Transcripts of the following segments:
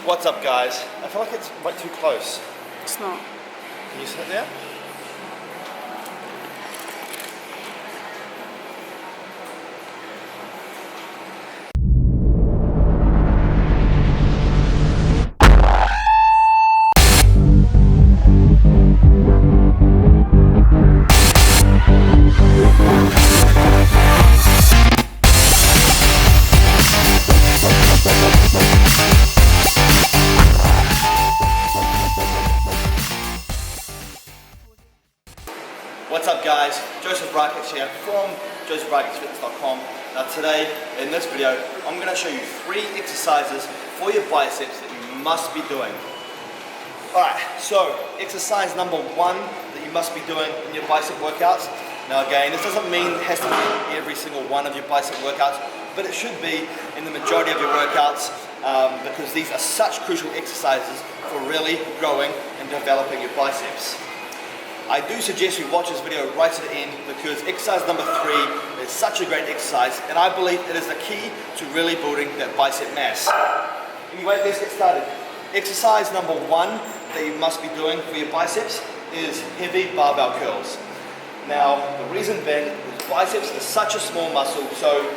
What's up, guys? I feel like it's way too close. It's not. Can you sit there? What's up, guys? Joseph Brackets here from josephbracketsfitness.com. Now today, in this video, I'm going to show you 3 exercises for your biceps that you must be doing. Alright, so exercise number 1 that you must be doing in your bicep workouts. Now again, this doesn't mean it has to be every single one of your bicep workouts, but it should be in the majority of your workouts because these are such crucial exercises for really growing and developing your biceps. I do suggest you watch this video right to the end because exercise number 3 is such a great exercise and I believe it is the key to really building that bicep mass. Anyway, let's get started. Exercise number 1 that you must be doing for your biceps is heavy barbell curls. Now, the reason being is biceps is such a small muscle, so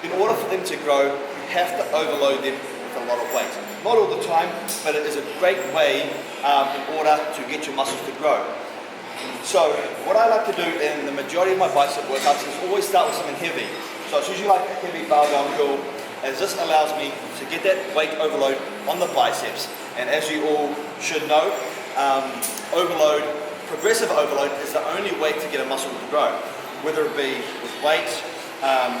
in order for them to grow, you have to overload them with a lot of weight. Not all the time, but it is a great way in order to get your muscles to grow. So what I like to do in the majority of my bicep workouts is always start with something heavy. So it's usually like a heavy barbell curl, as this allows me to get that weight overload on the biceps. And as you all should know, progressive overload is the only way to get a muscle to grow. Whether it be with weight,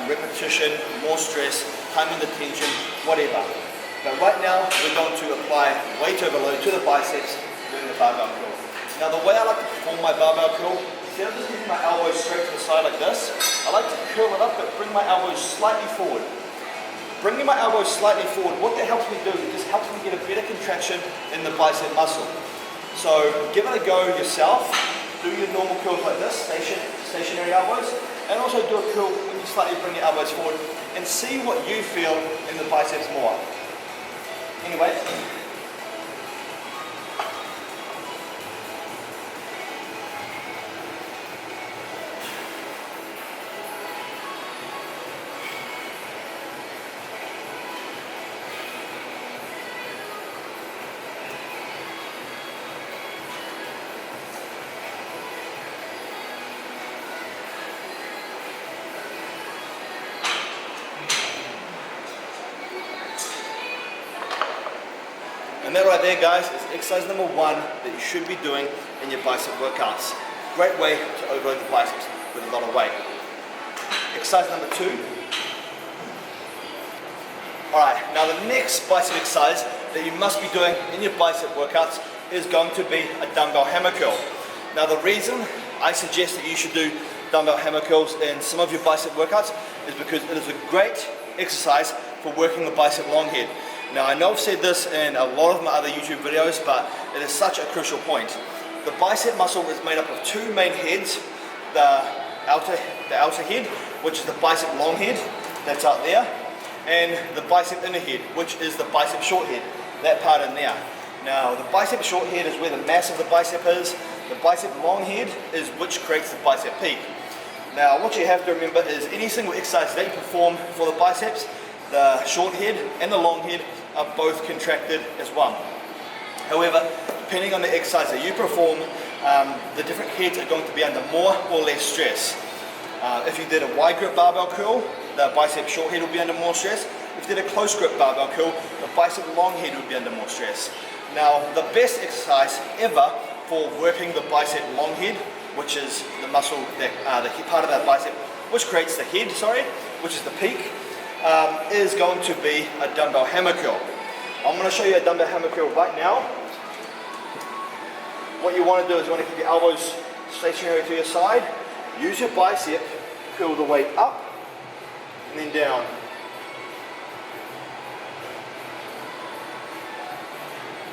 repetition, more stress, timing the tension, whatever. But right now we're going to apply weight overload to the biceps during the barbell curl. Now the way I like to perform my barbell curl, instead of just getting my elbows straight to the side like this, I like to curl it up but bring my elbows slightly forward. Bringing my elbows slightly forward, what that helps me do, it just helps me get a better contraction in the bicep muscle. So give it a go yourself, do your normal curls like this, stationary elbows, and also do a curl when you slightly bring your elbows forward and see what you feel in the biceps more. Anyway. And that right there, guys, is exercise number 1 that you should be doing in your bicep workouts. Great way to overload the biceps with a lot of weight. Exercise number 2. Alright, now the next bicep exercise that you must be doing in your bicep workouts is going to be a dumbbell hammer curl. Now the reason I suggest that you should do dumbbell hammer curls in some of your bicep workouts is because it is a great exercise for working the bicep long head. Now I know I've said this in a lot of my other YouTube videos, but it is such a crucial point. The bicep muscle is made up of 2 main heads, the outer head, which is the bicep long head, that's out there, and the bicep inner head, which is the bicep short head, that part in there. Now the bicep short head is where the mass of the bicep is, the bicep long head is which creates the bicep peak. Now what you have to remember is any single exercise that you perform for the biceps, the short head and the long head are both contracted as one. However, depending on the exercise that you perform, the different heads are going to be under more or less stress. If you did a wide grip barbell curl, the bicep short head will be under more stress. If you did a close grip barbell curl, the bicep long head would be under more stress. Now, the best exercise ever for working the bicep long head, which is the muscle, that, the part of that bicep, which creates the head, which is the peak, is going to be a dumbbell hammer curl. I'm going to show you a dumbbell hammer curl right now. What you want to do is you want to keep your elbows stationary to your side, use your bicep, curl the weight up and then down.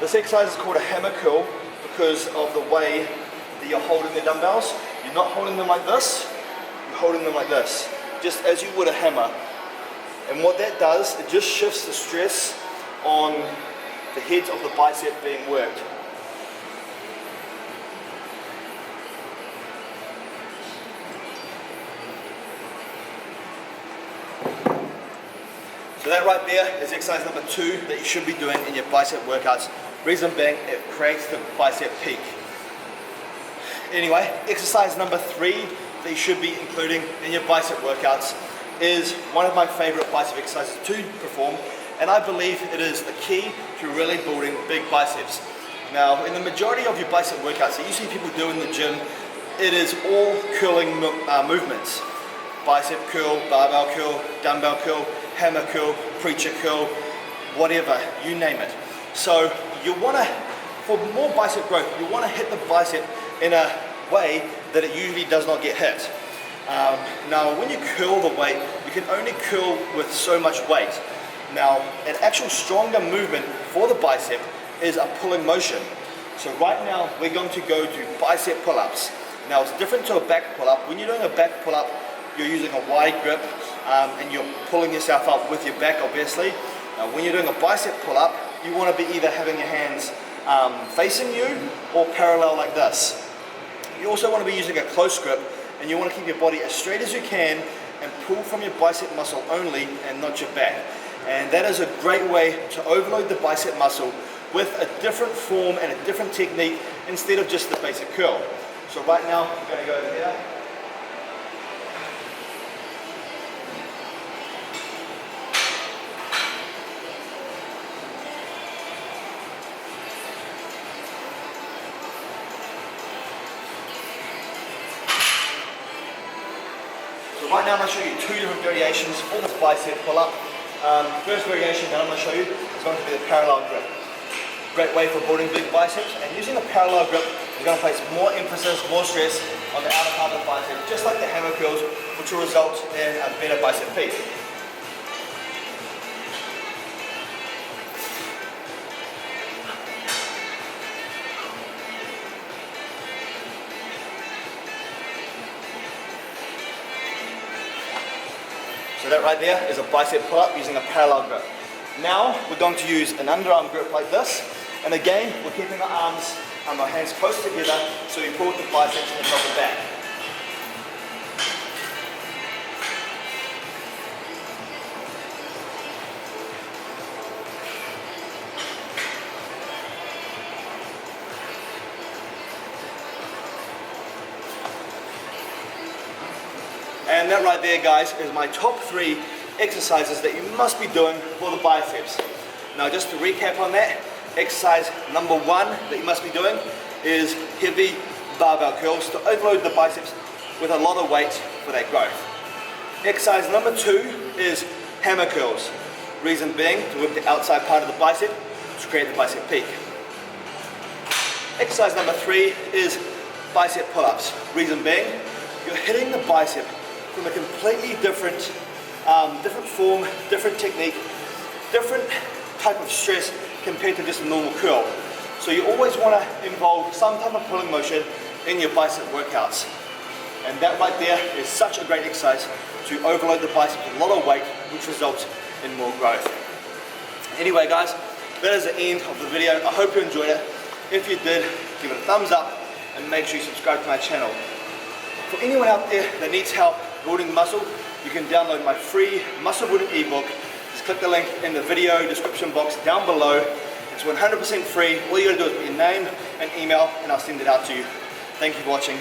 This exercise is called a hammer curl because of the way that you're holding the dumbbells. You're not holding them like this, you're holding them like this, just as you would a hammer. And what that does, it just shifts the stress on the heads of the bicep being worked. So that right there is exercise number 2 that you should be doing in your bicep workouts. Reason being, it creates the bicep peak. Anyway, exercise number 3 that you should be including in your bicep workouts is one of my favorite bicep exercises to perform, and I believe it is the key to really building big biceps. Now, in the majority of your bicep workouts that you see people do in the gym, it is all curling movements. Bicep curl, barbell curl, dumbbell curl, hammer curl, preacher curl, whatever, you name it. So you want to, for more bicep growth, you want to hit the bicep in a way that it usually does not get hit. Now when you curl the weight, you can only curl with so much weight. Now an actual stronger movement for the bicep is a pulling motion. So right now we're going to go to bicep pull-ups. Now it's different to a back pull-up. When you're doing a back pull-up, you're using a wide grip and you're pulling yourself up with your back, obviously. Now when you're doing a bicep pull-up, you want to be either having your hands facing you or parallel like this. You also want to be using a close grip, and you want to keep your body as straight as you can and pull from your bicep muscle only and not your back. And that is a great way to overload the bicep muscle with a different form and a different technique instead of just the basic curl. So right now I'm going to go over here. Right now I'm going to show you 2 different variations for this bicep pull-up. First variation that I'm going to show you is going to be the parallel grip. Great way for building big biceps, and using a parallel grip is going to place more emphasis, more stress on the outer part of the bicep, just like the hammer curls, which will result in a better bicep peak. So that right there is a bicep pull-up using a parallel grip. Now we're going to use an underarm grip like this, and again we're keeping our arms and our hands close together so we pull the biceps and drop it back. And that right there, guys, is my top 3 exercises that you must be doing for the biceps. Now just to recap on that, exercise number 1 that you must be doing is heavy barbell curls to overload the biceps with a lot of weight for that growth. Exercise number 2 is hammer curls. Reason being, to work the outside part of the bicep to create the bicep peak. Exercise number 3 is bicep pull-ups. Reason being, you're hitting the bicep from a completely different form, different technique, different type of stress compared to just a normal curl. So you always want to involve some type of pulling motion in your bicep workouts. And that right there is such a great exercise to overload the bicep with a lot of weight, which results in more growth. Anyway guys, that is the end of the video. I hope you enjoyed it. If you did, give it a thumbs up and make sure you subscribe to my channel. For anyone out there that needs help building muscle, you can download my free muscle building ebook. Just click the link in the video description box down below. It's 100% free. All you gotta do is put your name and email and I'll send it out to you. Thank you for watching.